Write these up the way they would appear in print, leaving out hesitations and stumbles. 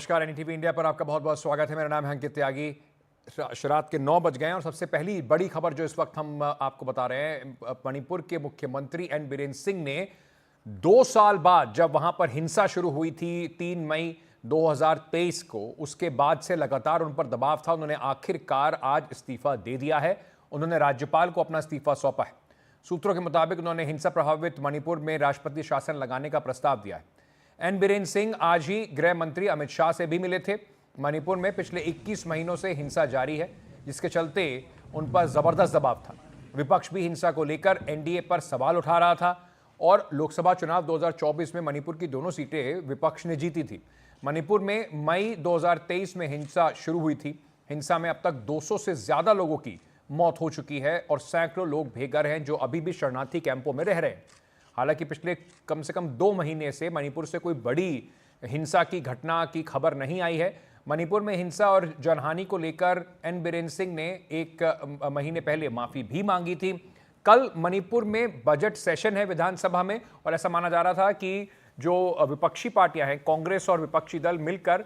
नमस्कार, NDTV India पर आपका बहुत बहुत स्वागत है। मेरा नाम है अंकित त्यागी। रात के 9 बज गए हैं और सबसे पहली बड़ी खबर जो इस वक्त हम आपको बता रहे हैं, मणिपुर के मुख्यमंत्री एन बीरेन सिंह ने 2 साल बाद जब वहां पर हिंसा शुरू हुई थी 3 मई 2023 को, उसके बाद से लगातार उन पर दबाव था। उन्होंने आखिरकार आज इस्तीफा दे दिया है। उन्होंने राज्यपाल को अपना इस्तीफा सौंपा है। सूत्रों के मुताबिक उन्होंने हिंसा प्रभावित मणिपुर में राष्ट्रपति शासन लगाने का प्रस्ताव दिया है। एन बीरेन सिंह आज ही गृह मंत्री अमित शाह से भी मिले थे। मणिपुर में पिछले 21 महीनों से हिंसा जारी है, जिसके चलते उन पर जबरदस्त दबाव था। विपक्ष भी हिंसा को लेकर एनडीए पर सवाल उठा रहा था और लोकसभा चुनाव 2024 में मणिपुर की दोनों सीटें विपक्ष ने जीती थी। मणिपुर में मई 2023 में हिंसा शुरू हुई थी। हिंसा में अब तक 200 से ज्यादा लोगों की मौत हो चुकी है और सैकड़ों लोग बेघर हैं जो अभी भी शरणार्थी कैंपों में रह रहे हैं। हालांकि पिछले कम से कम 2 महीने से मणिपुर से कोई बड़ी हिंसा की घटना की खबर नहीं आई है। मणिपुर में हिंसा और जनहानि को लेकर एन बीरेन सिंह ने 1 महीने पहले माफी भी मांगी थी। कल मणिपुर में बजट सेशन है विधानसभा में और ऐसा माना जा रहा था कि जो विपक्षी पार्टियां हैं, कांग्रेस और विपक्षी दल मिलकर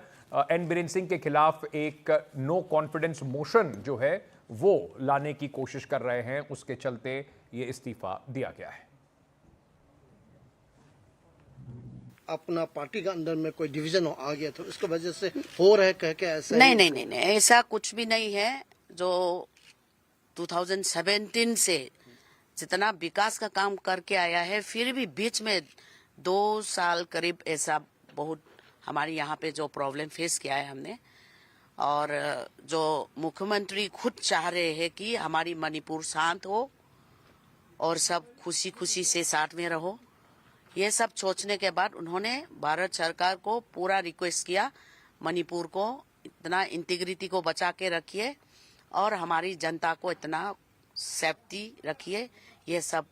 एन बीरेन सिंह के खिलाफ एक नो कॉन्फिडेंस मोशन जो है वो लाने की कोशिश कर रहे हैं। उसके चलते ये इस्तीफा दिया गया है। अपना पार्टी के अंदर में कोई डिवीजन आ गया तो इसकी वजह से हो रहा है कह के ऐसा नहीं, ऐसा कुछ भी नहीं है। जो 2017 से जितना विकास का काम करके आया है, फिर भी बीच में 2 साल करीब ऐसा बहुत हमारे यहाँ पे जो प्रॉब्लम फेस किया है हमने, और जो मुख्यमंत्री खुद चाह रहे हैं कि हमारी मणिपुर शांत हो और सब खुशी खुशी से साथ में रहो। ये सब सोचने के बाद उन्होंने भारत सरकार को पूरा रिक्वेस्ट किया, मणिपुर को इतना इंटीग्रिटी को बचा के रखिए और हमारी जनता को इतना सेफ्टी रखिए। ये सब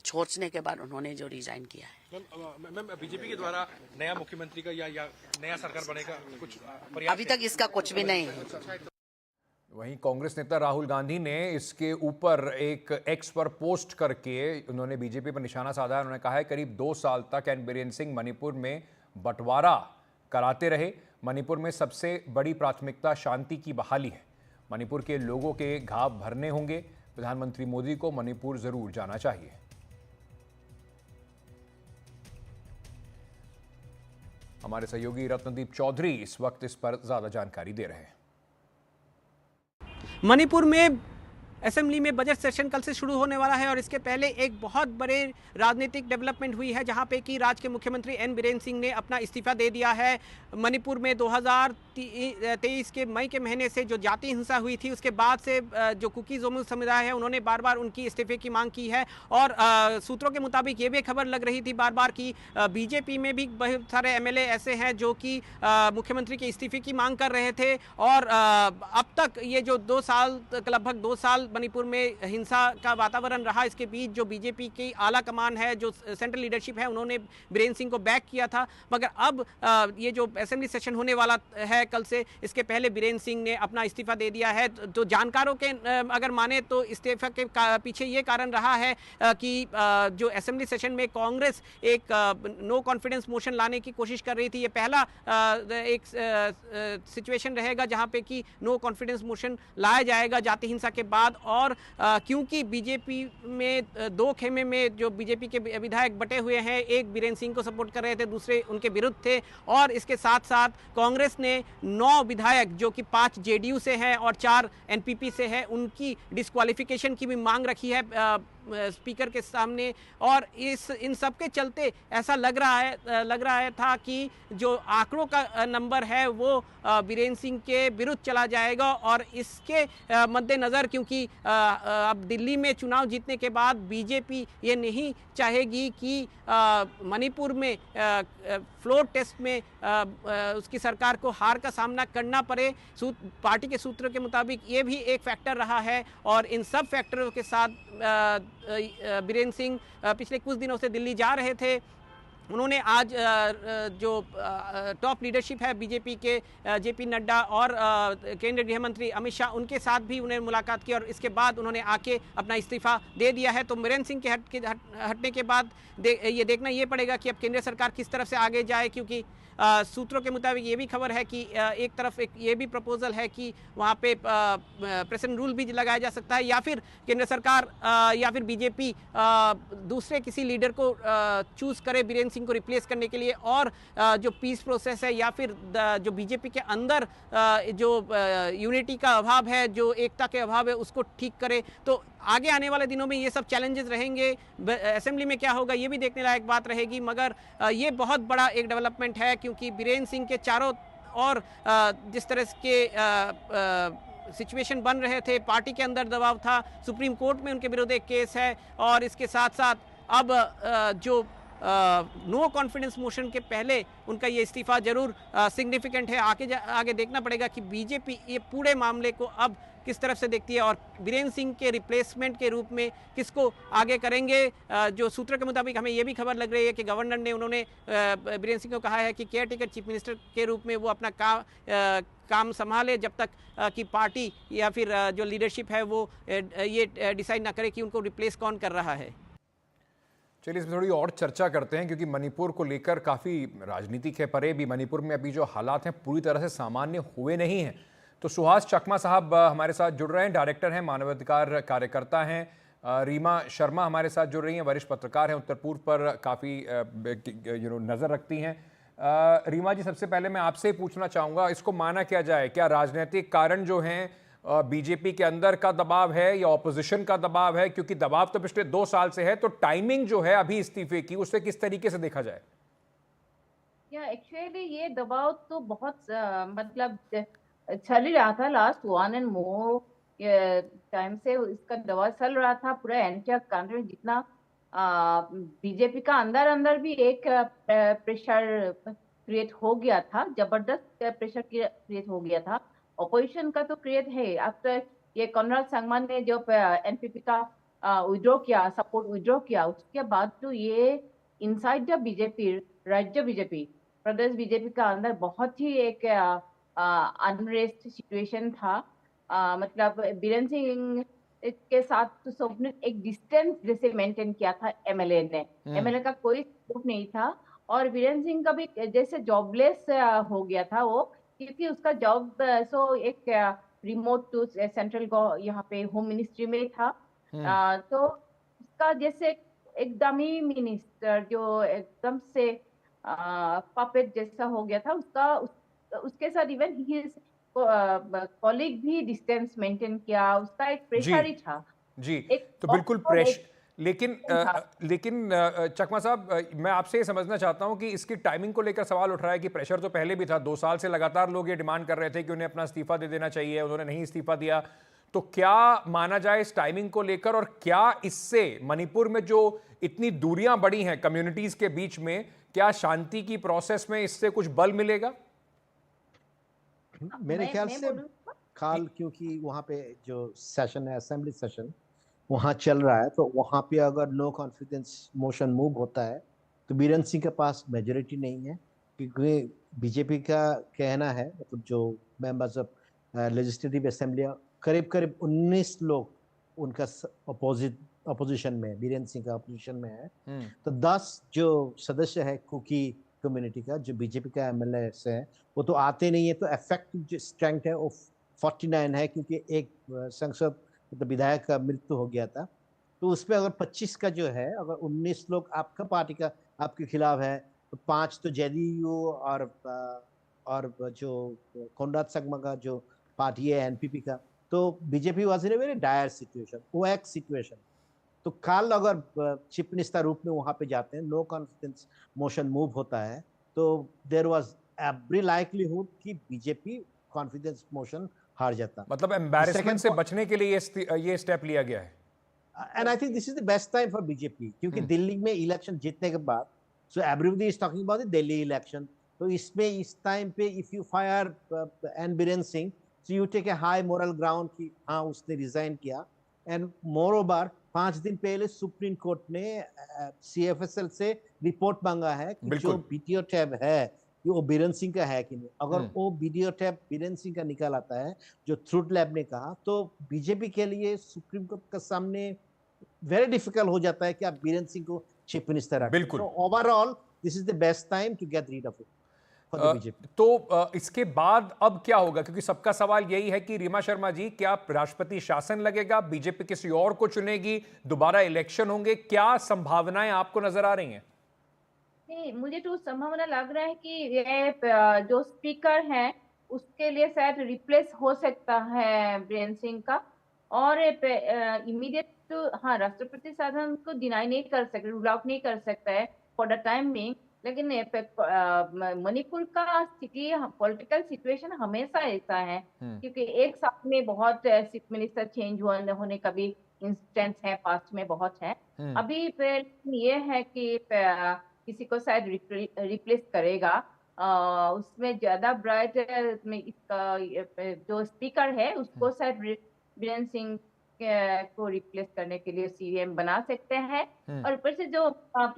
सोचने के बाद उन्होंने जो रिजाइन किया है। मैम, बीजेपी के द्वारा नया मुख्यमंत्री का या नया सरकार बनेगा कुछ अभी तक इसका कुछ भी नहीं है। वहीं कांग्रेस नेता राहुल गांधी ने इसके ऊपर एक एक्स पर पोस्ट करके उन्होंने बीजेपी पर निशाना साधा। उन्होंने कहा है करीब 2 साल तक एन बीरेन सिंह मणिपुर में बंटवारा कराते रहे। मणिपुर में सबसे बड़ी प्राथमिकता शांति की बहाली है। मणिपुर के लोगों के घाव भरने होंगे। प्रधानमंत्री मोदी को मणिपुर जरूर जाना चाहिए। हमारे सहयोगी रत्नदीप चौधरी इस वक्त इस पर ज्यादा जानकारी दे रहे हैं। मणिपुर में असेंबली में बजट सेशन कल से शुरू होने वाला है और इसके पहले एक बहुत बड़े राजनीतिक डेवलपमेंट हुई है, जहां पे कि राज्य के मुख्यमंत्री एन बीरेन सिंह ने अपना इस्तीफा दे दिया है। मणिपुर में 2023 के मई के महीने से जो जाति हिंसा हुई थी, उसके बाद से जो कुकी जोमू समुदाय है उन्होंने बार बार उनकी इस्तीफे की मांग की है। और सूत्रों के मुताबिक ये भी खबर लग रही थी बार बार कि बीजेपी में भी बहुत सारे एमएलए ऐसे हैं जो कि मुख्यमंत्री के इस्तीफे की मांग कर रहे थे। और अब तक ये जो 2 साल लगभग 2 साल मणिपुर में हिंसा का वातावरण रहा, इसके बीच जो बीजेपी की आला कमान है, जो सेंट्रल लीडरशिप है, उन्होंने बीरेन सिंह को बैक किया था। मगर अब ये जो असेंबली सेशन होने वाला है कल से, इसके पहले बीरेन सिंह ने अपना इस्तीफा दे दिया है। तो जानकारों के अगर माने तो इस्तीफा के पीछे ये कारण रहा है कि जो असेंबली सेशन में कांग्रेस एक नो कॉन्फिडेंस मोशन लाने की कोशिश कर रही थी। ये पहला एक सिचुएशन रहेगा जहां पे कि नो कॉन्फिडेंस मोशन लाया जाएगा जाति हिंसा के बाद। और क्योंकि बीजेपी में 2 खेमे में जो बीजेपी के विधायक बटे हुए हैं, एक बीरेन सिंह को सपोर्ट कर रहे थे, दूसरे उनके विरुद्ध थे। और इसके साथ साथ कांग्रेस ने 9 विधायक जो कि 5 जेडीयू से हैं और 4 एनपीपी से हैं, उनकी डिस्क्वालिफिकेशन की भी मांग रखी है स्पीकर के सामने। और इन सब के चलते ऐसा लग रहा है था कि जो आंकड़ों का नंबर है वो बीरेन सिंह के विरुद्ध चला जाएगा। और इसके मद्देनज़र क्योंकि अब दिल्ली में चुनाव जीतने के बाद बीजेपी ये नहीं चाहेगी कि मणिपुर में फ्लोर टेस्ट में उसकी सरकार को हार का सामना करना पड़े। पार्टी के सूत्रों के मुताबिक ये भी एक फैक्टर रहा है। और इन सब फैक्टरों के साथ बीरेन सिंह पिछले कुछ दिनों से दिल्ली जा रहे थे उन्होंने आज जो टॉप लीडरशिप है बीजेपी के जेपी नड्डा और केंद्रीय गृह मंत्री अमित शाह उनके साथ भी उन्हें मुलाकात की और इसके बाद उन्होंने आके अपना इस्तीफा दे दिया है। तो बीरेंद्र सिंह के हटने के बाद ये देखना ये पड़ेगा कि अब केंद्र सरकार किस तरफ से आगे जाए, क्योंकि सूत्रों के मुताबिक ये भी खबर है कि एक तरफ एक ये भी प्रपोजल है कि वहाँ पे प्रेसिडेंट रूल भी लगाया जा सकता है, या फिर केंद्र सरकार या फिर बीजेपी दूसरे किसी लीडर को चूज करे बीरेंद्र सिंह को रिप्लेस करने के लिए, और जो पीस प्रोसेस है या फिर जो बीजेपी के अंदर जो यूनिटी का अभाव है, जो एकता के अभाव है, उसको ठीक करे। तो आगे आने वाले दिनों में ये सब चैलेंजेस रहेंगे। असेंबली में क्या होगा ये भी देखने लायक बात रहेगी, मगर ये बहुत बड़ा एक डेवलपमेंट है, क्योंकि बीरेंद्र सिंह के चारों और जिस तरह के सिचुएशन बन रहे थे, पार्टी के अंदर दबाव था, सुप्रीम कोर्ट में उनके विरुद्ध एक केस है, और इसके साथ साथ अब जो नो कॉन्फिडेंस मोशन के पहले उनका ये इस्तीफा जरूर सिग्निफिकेंट है। आगे देखना पड़ेगा कि बीजेपी ये पूरे मामले को अब किस तरफ से देखती है और बीरेंद्र सिंह के रिप्लेसमेंट के रूप में किसको आगे करेंगे। जो सूत्रों के मुताबिक हमें ये भी खबर लग रही है कि गवर्नर ने उन्होंने बीरेंद्र सिंह को कहा है कि केयर टेकर चीफ मिनिस्टर के रूप में वो अपना काम संभाले जब तक कि पार्टी या फिर जो लीडरशिप है वो ये डिसाइड ना करे कि उनको रिप्लेस कौन कर रहा है। चलिए इसमें थोड़ी और चर्चा करते हैं, क्योंकि मणिपुर को लेकर काफ़ी राजनीति के परे भी मणिपुर में अभी जो हालात हैं पूरी तरह से सामान्य हुए नहीं हैं। तो सुहास चकमा साहब हमारे साथ जुड़ रहे हैं, डायरेक्टर हैं, मानवाधिकार कार्यकर्ता हैं। रीमा शर्मा हमारे साथ जुड़ रही हैं, वरिष्ठ पत्रकार हैं, उत्तर पूर्व पर काफ़ी नज़र रखती हैं। रीमा जी, सबसे पहले मैं आपसे ही पूछना चाहूँगा, इसको माना क्या जाए, क्या राजनीतिक कारण जो हैं बीजेपी के अंदर का दबाव है या ऑपोजिशन का दबाव है? क्योंकि दबाव तो पिछले 2 साल से है, तो टाइमिंग जो है अभी इस्तीफे की उसे किस तरीके से देखा जाए? एक्चुअली ये दबाव तो बहुत मतलब चल ही रहा था लास्ट 1 and more टाइम से इसका दबाव चल रहा था पूरा एंटायर कंट्री में। जितना बीजेपी का अंदर भी एक प्रेशर क्रिएट हो गया था, जबरदस्त प्रेशर क्रिएट हो गया था। ऑपोजिशन का तो क्रिएट है। आफ्टर ये कॉनराड संगमा ने जो एनपीपी का विड्रॉ किया, सपोर्ट विड्रॉ किया, उसके बाद तो ये इनसाइड द बीजेपी, राज्य बीजेपी, प्रदेश बीजेपी का अंदर बहुत ही एक अनरेस्ट सिचुएशन था। मतलब बीरेंद्र सिंह के साथ तो सबने एक डिस्टेंस जैसे मेंटेन किया था एमएलए ने। एमएलए का कोई सपोर्ट नहीं था, और बीरेंद्र सिंह का भी जैसे जॉबलेस हो गया था वो, क्योंकि उसका जॉब सो एक रिमोट टू सेंट्रल यहाँ पे होम मिनिस्ट्री में था। तो उसका जैसे एकदम ही मिनिस्टर जो एकदम से पपेट जैसा हो गया था, उसके साथ इवन हिज कॉलीग भी डिस्टेंस मेंटेन किया। उसका एक प्रेशर ही था जी। तो बिल्कुल प्रेशर, लेकिन चकमा साहब, मैं आपसे ये समझना चाहता हूं कि इसकी टाइमिंग को लेकर सवाल उठ रहा है कि प्रेशर तो पहले भी था, 2 साल से लगातार लोग ये डिमांड कर रहे थे कि उन्हें अपना इस्तीफा दे देना चाहिए, उन्होंने नहीं इस्तीफा दिया। तो क्या माना जाए इस टाइमिंग को लेकर, और क्या इससे मणिपुर में जो इतनी दूरियां बढ़ी हैं कम्युनिटीज के बीच में, क्या शांति की प्रोसेस में इससे कुछ बल मिलेगा? मेरे ख्याल से क्योंकि वहाँ पे जो सेशन है, असेंबली सेशन वहाँ चल रहा है, तो वहाँ पे अगर नो कॉन्फिडेंस मोशन मूव होता है तो बीरेंद्र सिंह के पास मेजोरिटी नहीं है, क्योंकि बीजेपी का कहना है, मतलब जो मेंबर्स ऑफ लेजिस्लेटिव असेंबली करीब 19 लोग उनका अपोजिशन में, बीरेंद्र सिंह का अपोजिशन में है। तो 10 जो सदस्य है कुकी कम्युनिटी का, जो बीजेपी का एमएलए से है, वो तो आते नहीं है। तो इफेक्टिव जो स्ट्रेंथ है वो 49 है, क्योंकि एक संसद मतलब विधायक का मृत्यु हो गया था। तो उसमें अगर 25 का जो है, अगर 19 लोग आपका पार्टी का आपके खिलाफ है, तो 5 तो जेडीयू और जो कॉनराड संगमा का जो पार्टी है एनपीपी का, तो BJP was in a very dire situation, वो एक सिचुएशन। तो कल अगर चीफ मिनिस्टर रूप में वहां पे जाते हैं, नो कॉन्फिडेंस मोशन मूव होता है, तो देयर वाज एवरी लाइक्लीहुड कि बीजेपी कॉन्फिडेंस मोशन हार जाता। मतलब एम्बैरेसमेंट से बचने के लिए ये स्टेप लिया गया है। And I think this is the best time for BJP, क्योंकि दिल्ली में इलेक्शन जीतने के बाद, so everybody is talking about the Delhi election, तो इसमें इस टाइम पे if you fire an Birendra Singh, so you take a high moral ground कि हाँ उसने रिजाइन किया, एंड मोर ओवर 5 दिन पहले सुप्रीम कोर्ट ने CFSL से रिपोर्ट मांगा है कि बिल्कुल। जो वीडियो टैप है कि वो बीरेन सिंह का है कि नहीं। अगर वो वीडियो टैप बीरेन सिंह का निकाल आता है जो ट्रूथ लैब ने कहा, तो बीजेपी के लिए सुप्रीम कोर्ट के सामने वेरी डिफिकल्ट हो जाता है कि आप बीरेन सिंह को चीफ मिनिस्टर रखें। बिल्कुल। तो overall this is the best time to get rid of it for the BJP. तो इसके बाद अब क्या होगा, क्योंकि सबका सवाल यही है कि रीमा शर्मा जी, क्या राष्ट्रपति शासन लगेगा, बीजेपी किसी और को चुनेगी, दोबारा इलेक्शन होंगे, क्या संभावनाएं आपको नजर आ रही हैं? नहीं, मुझे तो संभावना लग रहा है कि ये जो स्पीकर हैं उसके लिए शायद रिप्लेस हो सकता है बीरेन सिंह का, और इमीडिएट तो हाँ राष्ट्रपति शासन को डिनाई नहीं कर सकते, रूल आउट नहीं कर सकता है फॉर द टाइम बीइंग। लेकिन मणिपुर का स्थिति, पॉलिटिकल सिचुएशन हमेशा ऐसा है क्योंकि एक साथ में बहुत चीफ मिनिस्टर चेंज होने का भी इंस्टेंस है, पास्ट में बहुत है। अभी ये है कि किसी को शायद रिप्लेस करेगा, उसमें ज्यादा ब्राइट में इसका जो स्पीकर है उसको शायद बीरेन सिंह को रिप्लेस करने के लिए CM बना सकते हैं। और ऊपर से जो आप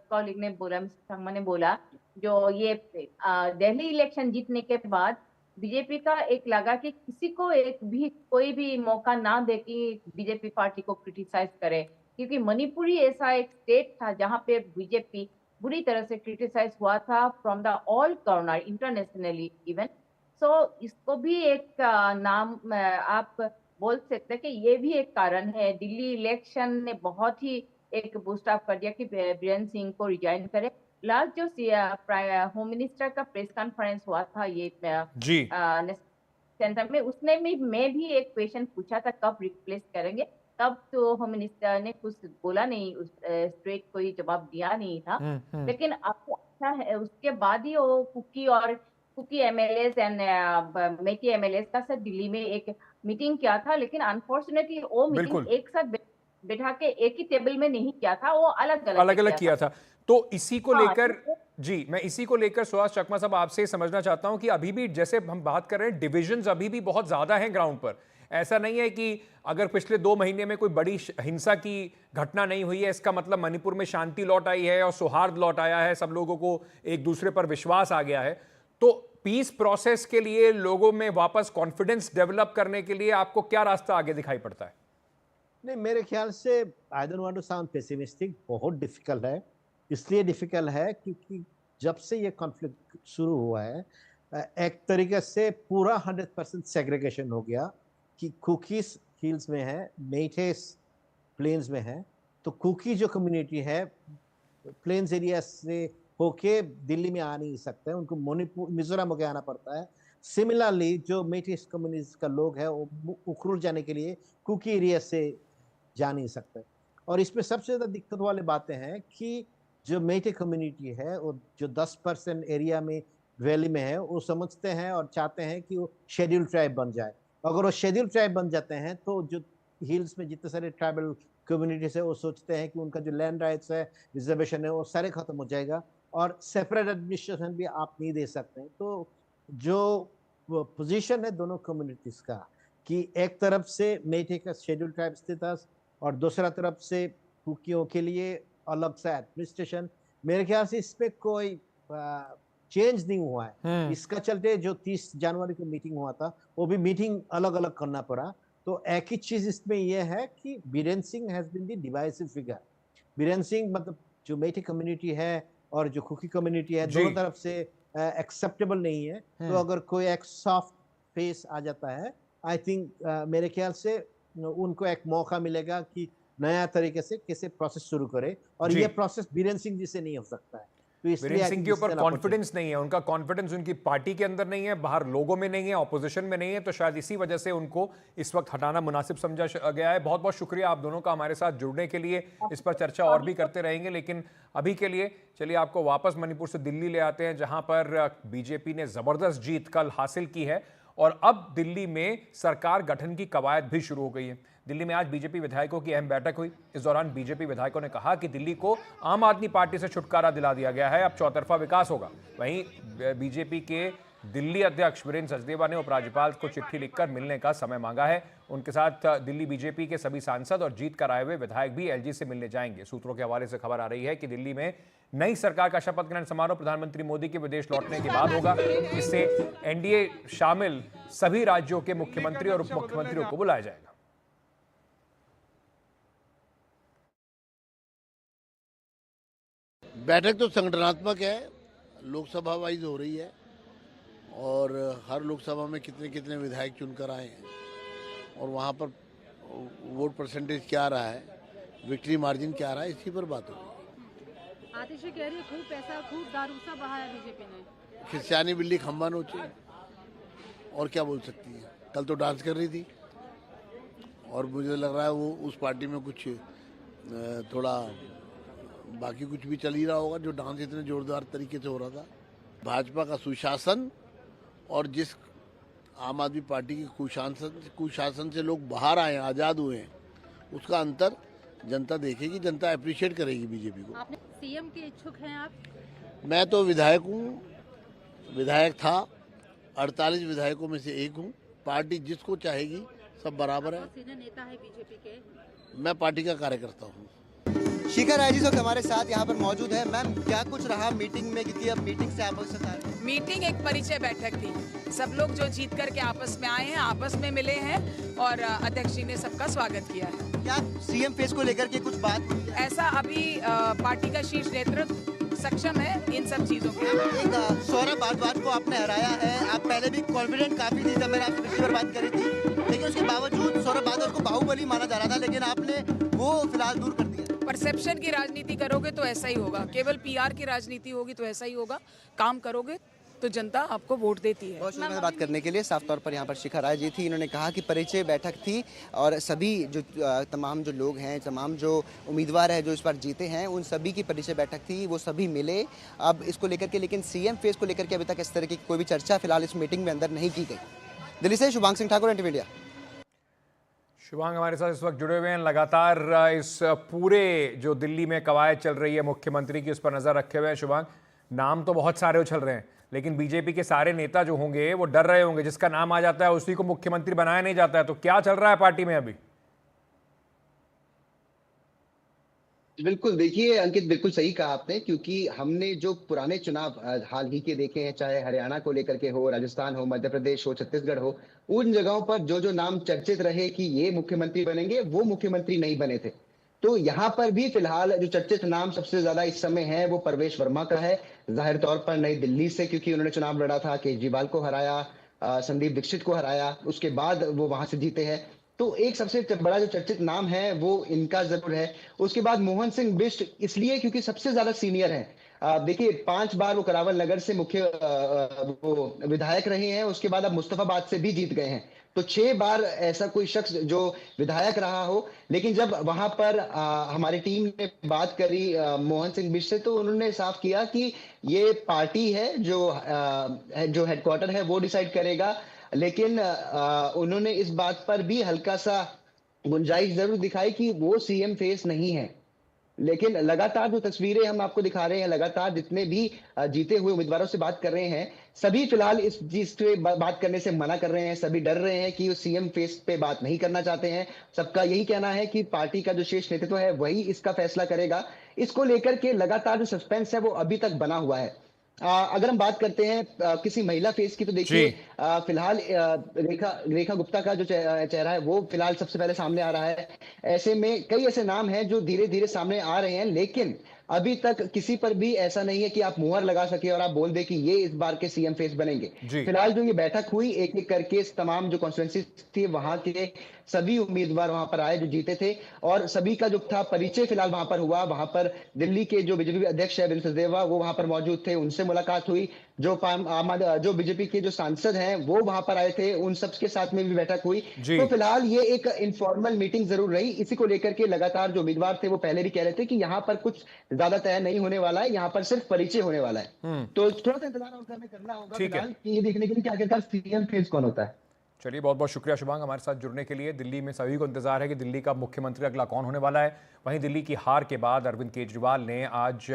कॉलीग ने बोला, मिस्टर शर्मा ने बोला, जो ये दिल्ली इलेक्शन जीतने के बाद बीजेपी का एक लगा कि किसी को कोई भी मौका ना दे कि बीजेपी पार्टी को क्रिटिसाइज करे, क्योंकि मणिपुरी ऐसा एक स्टेट था जहां पे बीजेपी बुरी तरह से क्रिटिसाइज हुआ था from the all corner, internationally even. So इसको भी एक नाम आप बोल सकते हैं कि ये भी एक कारण है। दिल्ली इलेक्शन ने बहुत ही एक बूस्ट अप कर दिया कि बीरेन सिंह को रिजाइन करे। लास्ट जो होम मिनिस्टर का प्रेस कॉन्फ्रेंस हुआ था ये जी सेंटर में, उसने मैं भी एक क्वेश्चन पूछा था कब रिप्लेस करेंगे, तब तो होम मिनिस्टर ने कुछ बोला नहीं, स्ट्रेट कोई जवाब दिया नहीं था। लेकिन अब अच्छा है, उसके बाद ही वो कुकी MLAs एंड मेटी MLAs का साथ दिल्ली में एक मीटिंग किया था, लेकिन अनफॉर्चुनेटली वो मीटिंग एक साथ बैठा के एक ही टेबल में नहीं किया था, वो अलग अलग किया था। तो इसी को हाँ, लेकर जी, मैं इसी को लेकर सुहास चकमा साहब आपसे समझना चाहता हूं कि अभी भी जैसे हम बात कर रहे हैं, डिविजन्स अभी भी बहुत ज्यादा हैं ग्राउंड पर। ऐसा नहीं है कि अगर पिछले 2 महीने में कोई बड़ी हिंसा की घटना नहीं हुई है, इसका मतलब मणिपुर में शांति लौट आई है और सौहार्द लौट आया है, सब लोगों को एक दूसरे पर विश्वास आ गया है। तो पीस प्रोसेस के लिए, लोगों में वापस कॉन्फिडेंस डेवलप करने के लिए आपको क्या रास्ता आगे दिखाई पड़ता है? नहीं, मेरे ख्याल से I don't want to sound pessimistic, बहुत डिफिकल्ट है। इसलिए डिफिकल्ट है क्योंकि जब से ये कॉन्फ्लिक्ट शुरू हुआ है, एक तरीके से पूरा 100% सेग्रीगेशन हो गया कि कुकीज हिल्स में है, मेइटेस प्लेन्स में है। तो कुकी जो कम्युनिटी है प्लेन्स एरिया से होके दिल्ली में आ नहीं सकते, उनको मणिपुर मिजोरम होके आना पड़ता है। सिमिलरली जो मेइटेस कम्युनिटी का लोग है वो उखरुल जाने के लिए कुकी एरिया से जा नहीं सकते। और इसमें सबसे ज़्यादा दिक्कत वाली बातें हैं कि जो मेइटे कम्युनिटी है और जो 10% एरिया में वैली में है, वो समझते हैं और चाहते हैं कि वो शेड्यूल ट्राइब बन जाए। अगर वो शेड्यूल ट्राइब बन जाते हैं तो जो हिल्स में जितने सारे ट्राइबल कम्युनिटीज है वो सोचते हैं कि उनका जो लैंड राइट्स है, रिजर्वेशन है, वो सारे खत्म हो जाएगा और सेपरेट एडमिनिस्ट्रेशन भी आप नहीं दे सकते हैं। तो जो पोजीशन है दोनों कम्युनिटीज का कि एक तरफ से मेइटे का शेड्यूल ट्राइब स्टेटस और दूसरा तरफ से कुकियों के लिए अलग सा एडमिनिस्ट्रेशन, मेरे ख्याल से इस पे कोई चेंज नहीं हुआ है। इसका चलते जो 30 जनवरी को मीटिंग हुआ था वो भी मीटिंग अलग अलग करना पड़ा। तो एक ही चीज इसमें यह है कि Biren Singh has been the divisive figure. Biren Singh मतलब जो मेइटे कम्युनिटी है और जो कुकी कम्युनिटी है, दोनों तरफ से एक्सेप्टेबल नहीं है। तो अगर कोई एक सॉफ्ट फेस आ जाता है, आई थिंक मेरे ख्याल से उनको एक मौका मिलेगा कि नया तरीके से कैसे प्रोसेस शुरू करे, और ये प्रोसेस बीरेन सिंह जी से नहीं हो सकता है। तो बीरेन सिंह के ऊपर कॉन्फिडेंस नहीं है, उनका कॉन्फिडेंस उनकी पार्टी के अंदर नहीं है, बाहर लोगों में नहीं है, ऑपोजिशन में नहीं है। तो शायद इसी वजह से उनको इस वक्त हटाना मुनासिब समझा गया है। बहुत बहुत शुक्रिया आप दोनों का हमारे साथ जुड़ने के लिए। इस पर चर्चा और भी करते रहेंगे, लेकिन अभी के लिए चलिए आपको वापस मणिपुर से दिल्ली ले आते हैं, जहां पर बीजेपी ने जबरदस्त जीत कल हासिल की है और अब दिल्ली में सरकार गठन की कवायद भी शुरू हो गई है। दिल्ली में आज बीजेपी विधायकों की अहम बैठक हुई। इस दौरान बीजेपी विधायकों ने कहा कि दिल्ली को आम आदमी पार्टी से छुटकारा दिला दिया गया है, अब चौतरफा विकास होगा। वहीं बीजेपी के दिल्ली अध्यक्ष वीरेंद्र सचदेवा ने उपराज्यपाल को चिट्ठी लिखकर मिलने का समय मांगा है। उनके साथ दिल्ली बीजेपी के सभी सांसद और जीत कर आए हुए विधायक भी एलजी से मिलने जाएंगे। सूत्रों के हवाले से खबर आ रही है कि दिल्ली में नई सरकार का शपथ ग्रहण समारोह प्रधानमंत्री मोदी के विदेश लौटने के बाद होगा। इससे एनडीए शामिल सभी राज्यों के मुख्यमंत्री और उप मुख्यमंत्रियों को बुलाया जाएगा। बैठक तो संगठनात्मक है, लोकसभा वाइज हो रही है और हर लोकसभा में कितने कितने विधायक चुनकर आए हैं और वहाँ पर वोट परसेंटेज क्या रहा है, विक्ट्री मार्जिन क्या रहा है, इसी पर बात हो रही है। आतिशी कह रही है खूब पैसा खूब दारू सा बहाया बीजेपी ने। खिसियानी बिल्ली खंबा नोचे, और क्या बोल सकती है। कल तो डांस कर रही थी और मुझे लग रहा है वो उस पार्टी में कुछ थोड़ा बाकी कुछ भी चल ही रहा होगा जो डांस इतने जोरदार तरीके से हो रहा था। भाजपा का सुशासन और जिस आम आदमी पार्टी की कुशासन से लोग बाहर आए हैं, आज़ाद हुए हैं, उसका अंतर जनता देखेगी, जनता अप्रिशिएट करेगी बीजेपी को। आपने सीएम के इच्छुक हैं आप? मैं तो विधायक हूँ, विधायक था, 48 विधायकों में से एक हूँ। पार्टी जिसको चाहेगी सब बराबर है। सीनियर नेता है बीजेपी के। मैं पार्टी का कार्यकर्ता हूँ। शिखा राय जी हमारे साथ यहाँ पर मौजूद है। मैम, क्या कुछ रहा मीटिंग में, क्योंकि अब मीटिंग से आपस में मीटिंग एक परिचय बैठक थी। सब लोग जो जीत करके आपस में आए हैं, आपस में मिले हैं और अध्यक्ष जी ने सबका स्वागत किया है। क्या सीएम फेस को लेकर के कुछ बात? ऐसा अभी पार्टी का शीर्ष नेतृत्व सक्षम है इन सब चीजों के। एक सौरभ भारद्वाज को आपने हराया है। आप पहले भी कॉन्फिडेंट काफी थी जब मैंने आपसे पिछली बार बात करी थी, लेकिन उसके बावजूद सौरभ भारद्वाज को बाहुबली माना जा रहा था, लेकिन आपने वो फिलहाल दूर कर दिया। परसेप्शन की राजनीति करोगे तो ऐसा ही होगा, केवल पीआर की राजनीति होगी तो ऐसा ही होगा। काम करोगे तो जनता आपको वोट देती है। बहुत शुक्रिया बात करने के लिए। साफ तौर पर यहाँ पर शिखा राय जी थी। इन्होंने कहा कि परिचय बैठक थी और सभी जो तमाम जो लोग हैं, तमाम जो उम्मीदवार हैं जो इस बार जीते हैं, उन सभी की परिचय बैठक थी, वो सभी मिले। अब इसको लेकर के, लेकिन सीएम फेस को लेकर के अभी तक इस तरह की कोई भी चर्चा फिलहाल इस मीटिंग में अंदर नहीं की गई। दिल्ली से शुभांग सिंह ठाकुर, एनटीवी इंडिया। शुभांग हमारे साथ इस वक्त जुड़े हुए हैं। लगातार इस पूरे जो दिल्ली में कवायद चल रही है मुख्यमंत्री की, उस पर नजर रखे हुए हैं। शुभांग, नाम तो बहुत सारे उछल रहे हैं, लेकिन बीजेपी के सारे नेता जो होंगे वो डर रहे होंगे, जिसका नाम आ जाता है उसी को मुख्यमंत्री बनाया नहीं जाता है। तो क्या चल रहा है पार्टी में अभी? बिल्कुल, देखिए अंकित, बिल्कुल सही कहा आपने, क्योंकि हमने जो पुराने चुनाव हाल ही के देखे हैं, चाहे हरियाणा को लेकर के हो, राजस्थान हो, मध्य प्रदेश हो, छत्तीसगढ़ हो, उन जगहों पर जो नाम चर्चित रहे कि ये मुख्यमंत्री बनेंगे, वो मुख्यमंत्री नहीं बने थे। तो यहाँ पर भी फिलहाल जो चर्चित नाम सबसे ज्यादा इस समय है वो परवेश वर्मा का है। जाहिर तौर पर नई दिल्ली से, क्योंकि उन्होंने चुनाव लड़ा था, केजरीवाल को हराया, संदीप दीक्षित को हराया, उसके बाद वो वहां से जीते हैं। तो एक सबसे बड़ा जो चर्चित नाम है वो इनका जरूर है। उसके बाद मोहन सिंह बिष्ट, इसलिए क्योंकि सबसे ज्यादा सीनियर है। देखिए 5 बार वो करावल नगर से मुख्य वो विधायक रहे हैं, उसके बाद अब मुस्तफाबाद से भी जीत गए हैं। तो 6 बार ऐसा कोई शख्स जो विधायक रहा हो। लेकिन जब वहां पर हमारी टीम ने बात करी मोहन सिंह बिष्ट से, तो उन्होंने साफ किया कि ये पार्टी है जो हेडक्वार्टर है वो डिसाइड करेगा। लेकिन उन्होंने इस बात पर भी हल्का सा गुंजाइश जरूर दिखाई कि वो सीएम फेस नहीं है। लेकिन लगातार जो तस्वीरें हम आपको दिखा रहे हैं, लगातार जितने भी जीते हुए उम्मीदवारों से बात कर रहे हैं, सभी फिलहाल इस चीज पे बात करने से मना कर रहे हैं। सभी डर रहे हैं कि वो सीएम फेस पे बात नहीं करना चाहते हैं। सबका यही कहना है कि पार्टी का जो शीर्ष नेतृत्व है वही इसका फैसला करेगा। इसको लेकर के लगातार जो सस्पेंस है वो अभी तक बना हुआ है। अगर हम बात करते हैं किसी महिला फेस की, तो देखिए फिलहाल रेखा गुप्ता का जो चेहरा है वो फिलहाल सबसे पहले सामने आ रहा है। ऐसे में कई ऐसे नाम हैं जो धीरे धीरे सामने आ रहे हैं, लेकिन अभी तक किसी पर भी ऐसा नहीं है कि आप मुहर लगा सके और आप बोल दे कि ये इस बार के सीएम फेस बनेंगे। फिलहाल जो ये बैठक हुई, एक एक करके तमाम जो कॉन्स्टिट्यूएंसी थी वहां के सभी उम्मीदवार वहां पर आए जो जीते थे, और सभी का जो था परिचय फिलहाल वहां पर हुआ। वहां पर दिल्ली के जो बीजेपी अध्यक्ष है वीरेंद्र सचदेवा, वो वहां पर मौजूद थे, उनसे मुलाकात हुई। जो बीजेपी के जो सांसद हैं वो वहां पर आए थे, उन सब के साथ में भी बैठक हुई। तो फिलहाल ये एक इनफॉर्मल मीटिंग जरूर रही। इसी को लेकर के लगातार जो उम्मीदवार थे वो पहले भी कह रहे थे कि यहाँ पर कुछ ज्यादा तय नहीं होने वाला है, यहाँ पर सिर्फ परिचय होने वाला है। तो थोड़ा सा इंतजार और करना होगा फिलहाल कि ये देखने के लिए कि आखिरकार सीएम फेस कौन होता है। चलिए, बहुत बहुत शुक्रिया शुभांग हमारे साथ जुड़ने के लिए। दिल्ली में सभी को इंतजार है कि दिल्ली का मुख्यमंत्री अगला कौन होने वाला है। वहीं दिल्ली की हार के बाद अरविंद केजरीवाल ने आज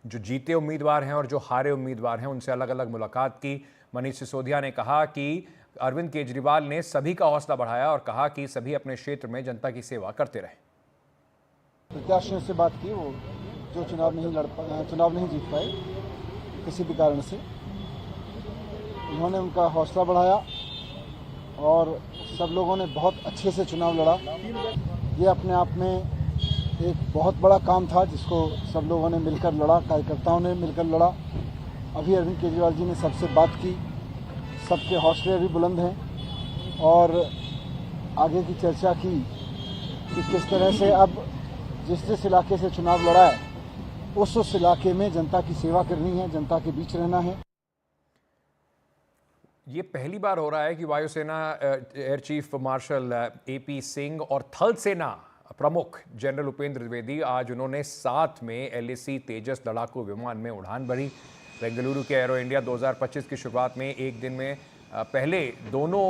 जो जीते उम्मीदवार हैं और जो हारे उम्मीदवार हैं उनसे अलग अलग मुलाकात की। मनीष सिसोदिया ने कहा कि अरविंद केजरीवाल ने सभी का हौसला बढ़ाया और कहा कि सभी अपने क्षेत्र में जनता की सेवा करते रहे। प्रत्याशियों से बात की, वो जो चुनाव नहीं जीत पाए किसी भी कारण से, उन्होंने उनका हौसला बढ़ाया और सब लोगों ने बहुत अच्छे से चुनाव लड़ा। ये अपने आप में एक बहुत बड़ा काम था जिसको सब लोगों ने मिलकर लड़ा, कार्यकर्ताओं ने मिलकर लड़ा। अभी अरविंद केजरीवाल जी ने सबसे बात की, सबके हौसले भी बुलंद हैं और आगे की चर्चा की कि किस तरह से अब जिस इलाके से चुनाव लड़ा है उस इलाके में जनता की सेवा करनी है, जनता के बीच रहना है। ये पहली बार हो रहा है कि वायुसेना air chief marshal AP Singh और थल सेना प्रमुख जनरल उपेंद्र द्विवेदी आज उन्होंने साथ में LAC तेजस लड़ाकू विमान में उड़ान भरी। बेंगलुरु के एरो इंडिया 2025 की शुरुआत में एक दिन में पहले दोनों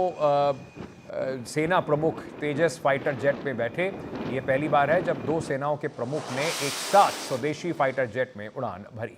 सेना प्रमुख तेजस फाइटर जेट में बैठे। ये पहली बार है जब दो सेनाओं के प्रमुख ने एक साथ स्वदेशी फाइटर जेट में उड़ान भरी।